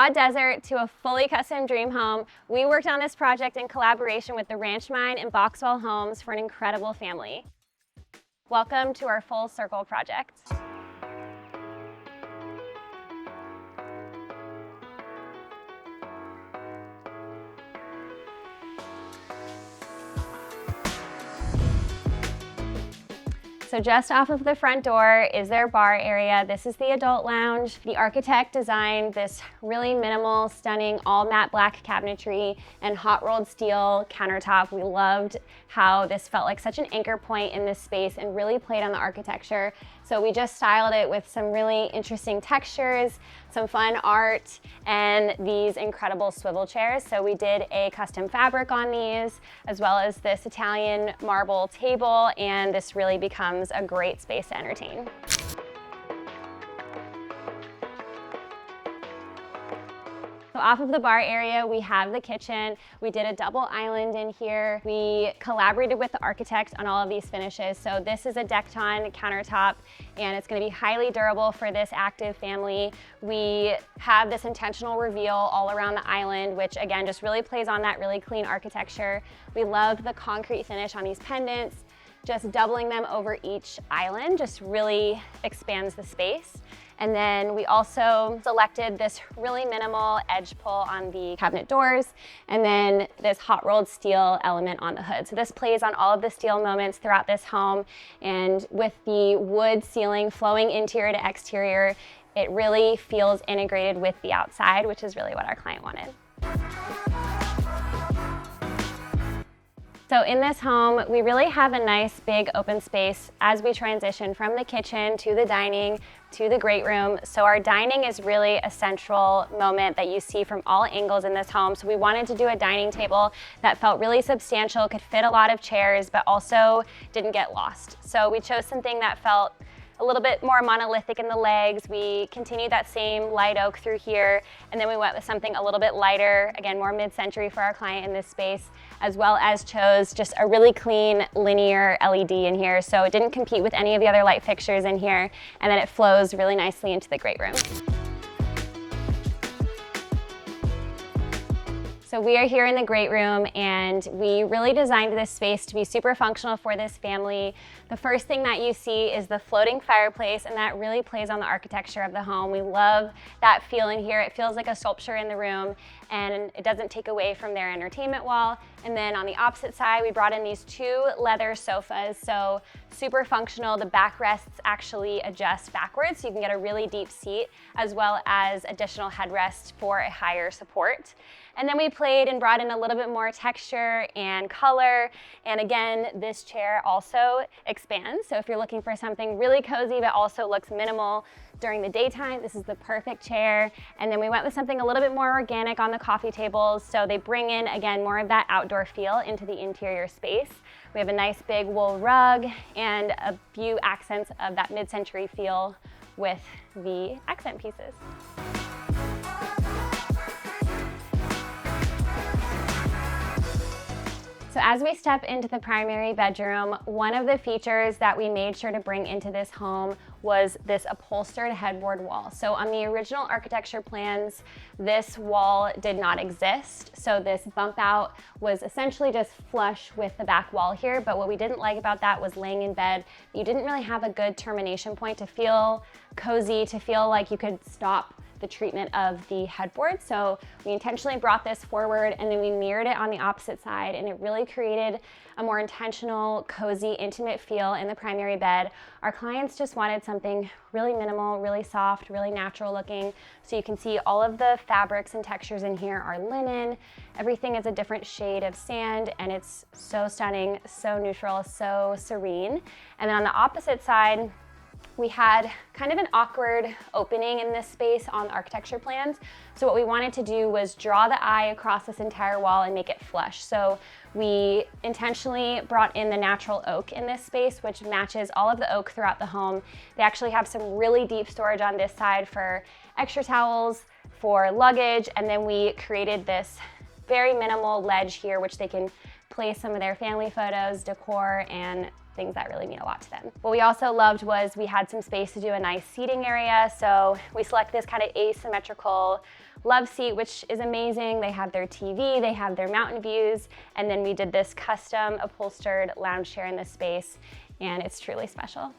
raw desert to a fully custom dream home, we worked on this project in collaboration with the Ranch Mine and Boxwell Homes for an incredible family. Welcome to our Full Circle project. So just off of the front door is their bar area. This is the adult lounge. The architect designed this really minimal, stunning, all matte black cabinetry and hot rolled steel countertop. We loved how this felt like such an anchor point in this space and really played on the architecture. So we just styled it with some really interesting textures, some fun art, and these incredible swivel chairs. So we did a custom fabric on these, as well as this Italian marble table, and this really becomes a great space to entertain. So off of the bar area, we have the kitchen. We did a double island in here. We collaborated with the architect on all of these finishes. So this is a Decton countertop, and it's gonna be highly durable for this active family. We have this intentional reveal all around the island, which again, just really plays on that really clean architecture. We love the concrete finish on these pendants. Just doubling them over each island just really expands the space. And then we also selected this really minimal edge pull on the cabinet doors, and then this hot rolled steel element on the hood. So this plays on all of the steel moments throughout this home, and with the wood ceiling flowing interior to exterior, it really feels integrated with the outside, which is really what our client wanted. So in this home, we really have a nice big open space as we transition from the kitchen to the dining to the great room. So our dining is really a central moment that you see from all angles in this home. So we wanted to do a dining table that felt really substantial, could fit a lot of chairs, but also didn't get lost. So we chose something that felt a little bit more monolithic in the legs. We continued that same light oak through here, and then we went with something a little bit lighter, again, more mid-century for our client in this space, as well as chose just a really clean linear LED in here. So it didn't compete with any of the other light fixtures in here, and then it flows really nicely into the great room. So we are here in the great room, and we really designed this space to be super functional for this family. The first thing that you see is the floating fireplace, and that really plays on the architecture of the home. We love that feel in here. It feels like a sculpture in the room, and it doesn't take away from their entertainment wall. And then on the opposite side, we brought in these two leather sofas. So super functional. The backrests actually adjust backwards, so you can get a really deep seat, as well as additional headrest for a higher support. And then we played and brought in a little bit more texture and color. And again, this chair also expands. So if you're looking for something really cozy but also looks minimal during the daytime, this is the perfect chair. And then we went with something a little bit more organic on the coffee tables. So they bring in, again, more of that outdoor feel into the interior space. We have a nice big wool rug and a few accents of that mid-century feel with the accent pieces. So as we step into the primary bedroom, one of the features that we made sure to bring into this home was this upholstered headboard wall. So on the original architecture plans, this wall did not exist. So this bump out was essentially just flush with the back wall here. But what we didn't like about that was laying in bed, you didn't really have a good termination point to feel cozy, to feel like you could stop the treatment of the headboard. So we intentionally brought this forward, and then we mirrored it on the opposite side, and it really created a more intentional, cozy, intimate feel in the primary bed. Our clients just wanted something really minimal, really soft, really natural looking. So you can see all of the fabrics and textures in here are linen. Everything is a different shade of sand, and it's so stunning, so neutral, so serene. And then on the opposite side, we had kind of an awkward opening in this space on the architecture plans. So what we wanted to do was draw the eye across this entire wall and make it flush. So we intentionally brought in the natural oak in this space, which matches all of the oak throughout the home. They actually have some really deep storage on this side for extra towels, for luggage, and then we created this very minimal ledge here, which they can place some of their family photos, decor, and things that really mean a lot to them. What we also loved was we had some space to do a nice seating area. So we select this kind of asymmetrical love seat, which is amazing. They have their TV, they have their mountain views, and then we did this custom upholstered lounge chair in this space, and it's truly special.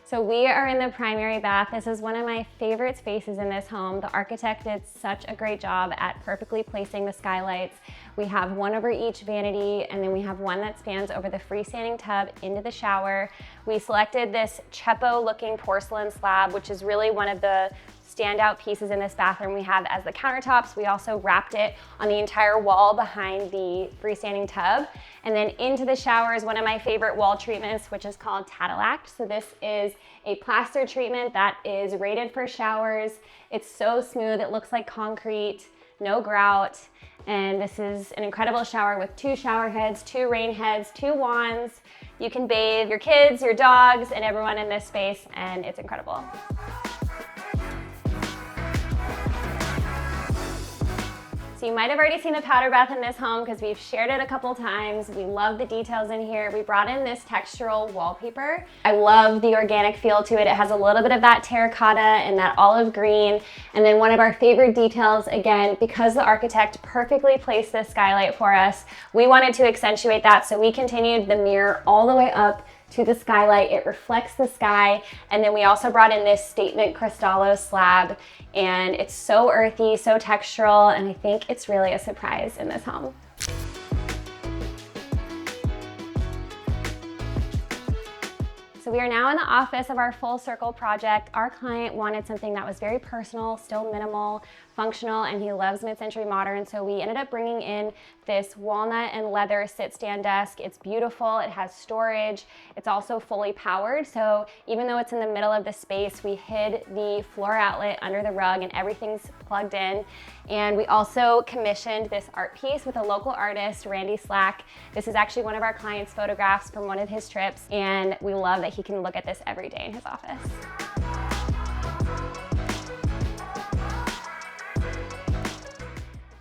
So we are in the primary bath. This is one of my favorite spaces in this home. The architect did such a great job at perfectly placing the skylights. We have one over each vanity, and then we have one that spans over the freestanding tub into the shower. We selected this chepo looking porcelain slab, which is really one of the standout pieces in this bathroom we have as the countertops. We also wrapped it on the entire wall behind the freestanding tub. And then into the shower is one of my favorite wall treatments, which is called tactile. So this is a plaster treatment that is rated for showers. It's so smooth, it looks like concrete, no grout. And this is an incredible shower with 2 shower heads, 2 rain heads, 2 wands. You can bathe your kids, your dogs, and everyone in this space, and it's incredible. So you might have already seen the powder bath in this home because we've shared it a couple times. We love the details in here. We brought in this textural wallpaper. I love the organic feel to it. It has a little bit of that terracotta and that olive green. And then one of our favorite details, again, because the architect perfectly placed this skylight for us, we wanted to accentuate that. So we continued the mirror all the way up to the skylight. It reflects the sky. And then we also brought in this statement Cristallo slab, and it's so earthy, so textural, and I think it's really a surprise in this home. So we are now in the office of our full circle project. Our client wanted something that was very personal, still minimal, functional, and he loves mid-century modern. So we ended up bringing in this walnut and leather sit-stand desk. It's beautiful, it has storage. It's also fully powered. So even though it's in the middle of the space, we hid the floor outlet under the rug and everything's plugged in. And we also commissioned this art piece with a local artist, Randy Slack. This is actually one of our client's photographs from one of his trips, and we love that he can look at this every day in his office.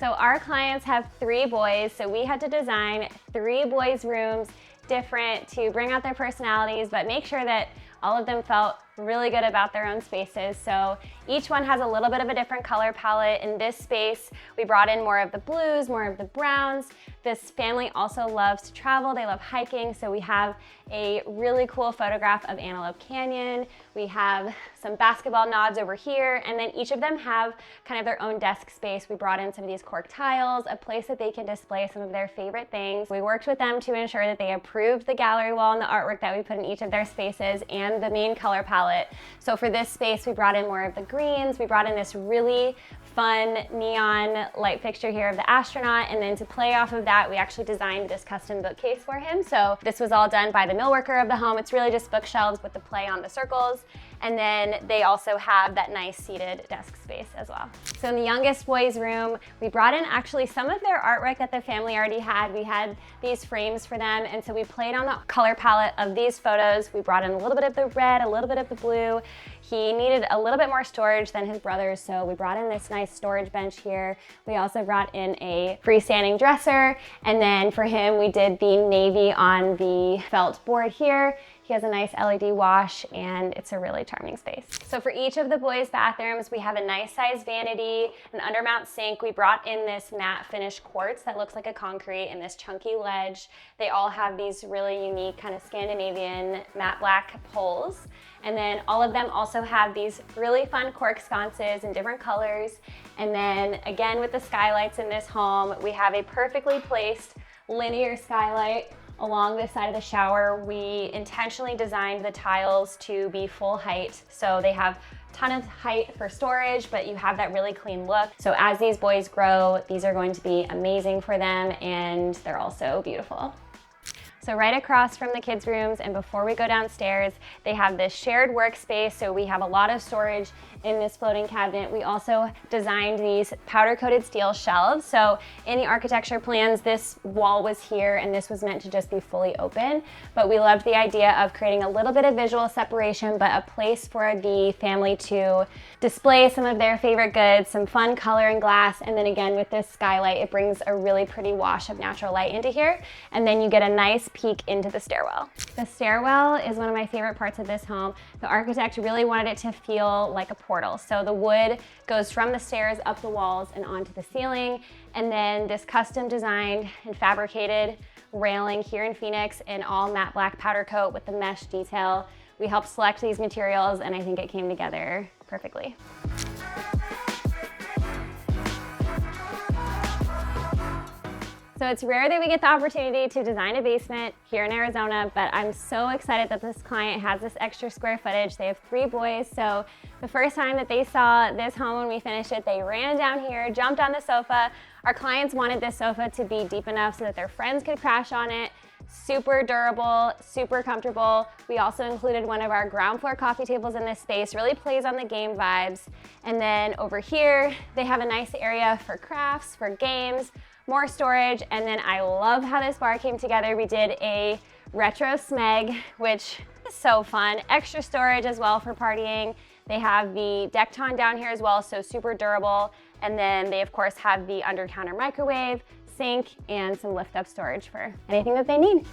So our clients have 3 boys, so we had to design 3 boys' rooms different to bring out their personalities, but make sure that all of them felt really good about their own spaces. So each one has a little bit of a different color palette. In this space, we brought in more of the blues, more of the browns. This family also loves to travel. They love hiking. So we have a really cool photograph of Antelope Canyon. We have some basketball nods over here, and then each of them have kind of their own desk space. We brought in some of these cork tiles, a place that they can display some of their favorite things. We worked with them to ensure that they approved the gallery wall and the artwork that we put in each of their spaces and the main color palette. So for this space, we brought in more of the greens. We brought in this really fun neon light fixture here of the astronaut, and then to play off of that, we actually designed this custom bookcase for him. So this was all done by the millworker of the home. It's really just bookshelves with the play on the circles. And then they also have that nice seated desk space as well. So in the youngest boys' room, we brought in actually some of their artwork that the family already had. We had these frames for them, and so we played on the color palette of these photos. We brought in a little bit of the red, a little bit of the blue. He needed a little bit more storage than his brothers, so we brought in this nice storage bench here. We also brought in a freestanding dresser, and then for him, we did the navy on the felt board here. He has a nice LED wash, and it's a really charming space. So for each of the boys' bathrooms, we have a nice size vanity, an undermount sink. We brought in this matte finish quartz that looks like a concrete and this chunky ledge. They all have these really unique kind of Scandinavian matte black poles. And then all of them also have these really fun cork sconces in different colors. And then again, with the skylights in this home, we have a perfectly placed linear skylight along the side of the shower. We intentionally designed the tiles to be full height, so they have a ton of height for storage, but you have that really clean look. So as these boys grow, these are going to be amazing for them, and they're also beautiful. So right across from the kids' rooms, and before we go downstairs, they have this shared workspace, so we have a lot of storage in this floating cabinet. We also designed these powder-coated steel shelves. So in the architecture plans, this wall was here, and this was meant to just be fully open, but we loved the idea of creating a little bit of visual separation, but a place for the family to display some of their favorite goods, some fun color and glass, and then again, with this skylight, it brings a really pretty wash of natural light into here, and then you get a nice peek into the stairwell. The stairwell is one of my favorite parts of this home. The architect really wanted it to feel like a portal. So the wood goes from the stairs up the walls and onto the ceiling. And then this custom designed and fabricated railing here in Phoenix in all matte black powder coat with the mesh detail. We helped select these materials and I think it came together perfectly. So it's rare that we get the opportunity to design a basement here in Arizona, but I'm so excited that this client has this extra square footage. They have 3 boys, so the first time that they saw this home when we finished it, they ran down here, jumped on the sofa. Our clients wanted this sofa to be deep enough so that their friends could crash on it. Super durable, super comfortable. We also included one of our ground floor coffee tables in this space, really plays on the game vibes. And then over here, they have a nice area for crafts, for games, more storage, and then I love how this bar came together. We did a retro smeg, which is so fun. Extra storage as well for partying. They have the Decton down here as well, so super durable. And then they of course have the under counter microwave, sink, and some lift up storage for anything that they need.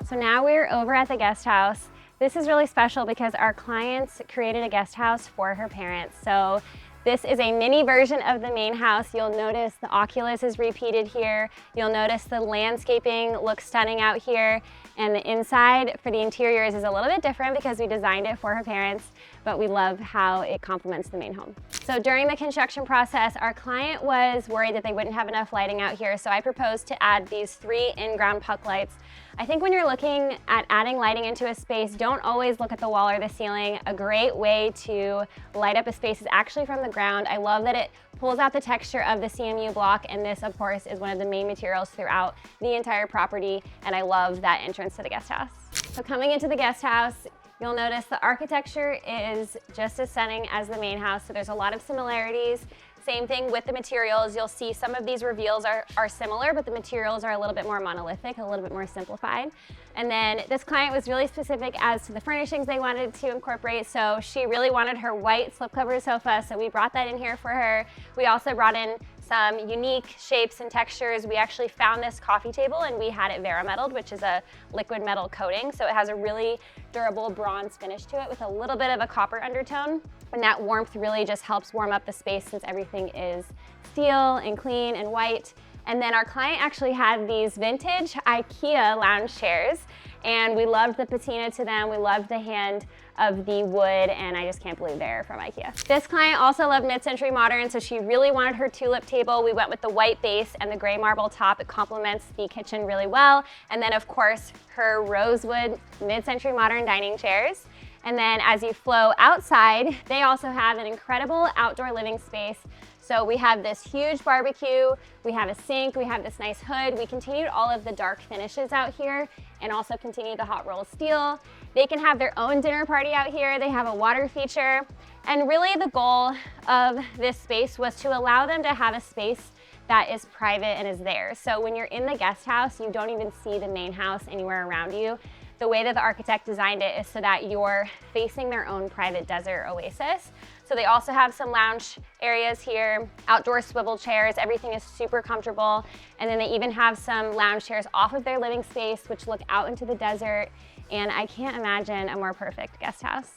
So now we're over at the guest house. This is really special because our clients created a guest house for her parents. So this is a mini version of the main house. You'll notice the Oculus is repeated here. You'll notice the landscaping looks stunning out here. And the inside for the interiors is a little bit different because we designed it for her parents, but we love how it complements the main home. So during the construction process, our client was worried that they wouldn't have enough lighting out here. So I proposed to add these 3 in-ground puck lights. I think when you're looking at adding lighting into a space, don't always look at the wall or the ceiling. A great way to light up a space is actually from the ground. I love that it pulls out the texture of the CMU block, and this of course is one of the main materials throughout the entire property, and I love that entrance to the guest house. So coming into the guest house, you'll notice the architecture is just as stunning as the main house, so there's a lot of similarities. Same thing with the materials. You'll see some of these reveals are similar, but the materials are a little bit more monolithic, a little bit more simplified. And then this client was really specific as to the furnishings they wanted to incorporate. So she really wanted her white slipcover sofa, so we brought that in here for her. We also brought in some unique shapes and textures. We actually found this coffee table and we had it Verametaled, which is a liquid metal coating. So it has a really durable bronze finish to it with a little bit of a copper undertone. And that warmth really just helps warm up the space since everything is steel and clean and white. And then our client actually had these vintage IKEA lounge chairs, and we loved the patina to them. We loved the hand of the wood, and I just can't believe they're from IKEA. This client also loved mid-century modern, so she really wanted her tulip table. We went with the white base and the gray marble top. It complements the kitchen really well. And then of course, her rosewood mid-century modern dining chairs. And then as you flow outside, they also have an incredible outdoor living space. So we have this huge barbecue, we have a sink, we have this nice hood. We continued all of the dark finishes out here and also continued the hot rolled steel. They can have their own dinner party out here. They have a water feature. And really the goal of this space was to allow them to have a space that is private and is theirs. So when you're in the guest house, you don't even see the main house anywhere around you. The way that the architect designed it is so that you're facing their own private desert oasis. So they also have some lounge areas here, outdoor swivel chairs, everything is super comfortable. And then they even have some lounge chairs off of their living space, which look out into the desert. And I can't imagine a more perfect guest house.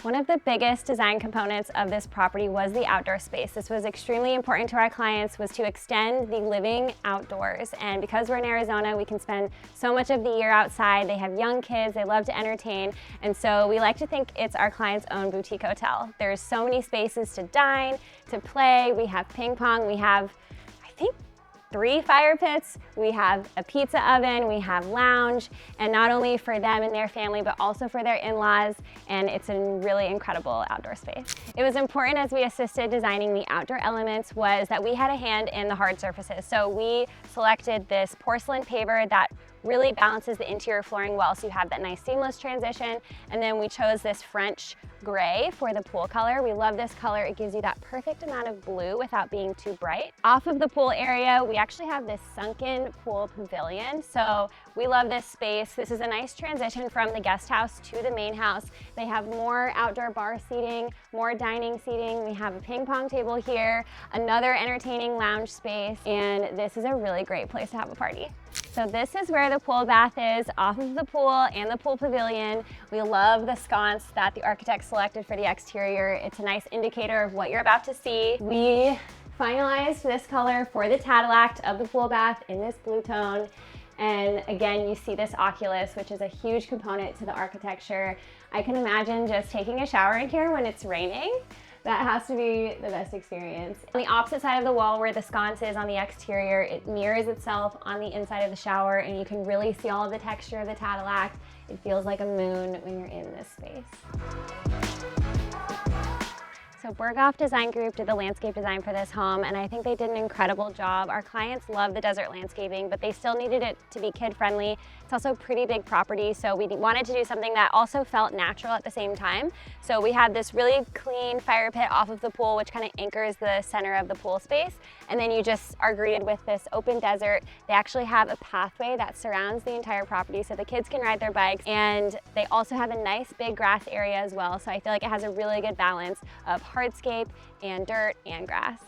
One of the biggest design components of this property was the outdoor space. This was extremely important to our clients, was to extend the living outdoors. And because we're in Arizona, we can spend so much of the year outside. They have young kids, they love to entertain. And so we like to think it's our client's own boutique hotel. There's so many spaces to dine, to play. We have ping pong, we have, I think, 3 fire pits, we have a pizza oven, we have lounge, and not only for them and their family, but also for their in-laws, and it's a really incredible outdoor space. It was important as we assisted designing the outdoor elements was that we had a hand in the hard surfaces. So we selected this porcelain paver that really balances the interior flooring well, so you have that nice seamless transition. And then we chose this French gray for the pool color. We love this color. It gives you that perfect amount of blue without being too bright. Off of the pool area, we actually have this sunken pool pavilion. So we love this space. This is a nice transition from the guest house to the main house. They have more outdoor bar seating, more dining seating. We have a ping pong table here, another entertaining lounge space, and this is a really great place to have a party. So this is where the pool bath is, off of the pool and the pool pavilion. We love the sconce that the architect selected for the exterior. It's a nice indicator of what you're about to see. We finalized this color for the Tadillac of the pool bath in this blue tone. And again, you see this oculus, which is a huge component to the architecture. I can imagine just taking a shower in here when it's raining. That has to be the best experience. On the opposite side of the wall where the sconce is on the exterior, it mirrors itself on the inside of the shower, and you can really see all of the texture of the Tadillac. It feels like a moon when you're in this space. So Berghoff Design Group did the landscape design for this home, and I think they did an incredible job. Our clients love the desert landscaping, but they still needed it to be kid-friendly. It's also a pretty big property, so we wanted to do something that also felt natural at the same time. So we had this really clean fire pit off of the pool, which kind of anchors the center of the pool space. And then you just are greeted with this open desert. They actually have a pathway that surrounds the entire property so the kids can ride their bikes. And they also have a nice big grass area as well. So I feel like it has a really good balance of hardscape and dirt and grass.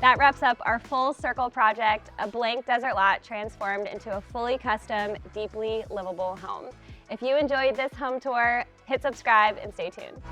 That wraps up our full circle project, a blank desert lot transformed into a fully custom, deeply livable home. If you enjoyed this home tour, hit subscribe and stay tuned.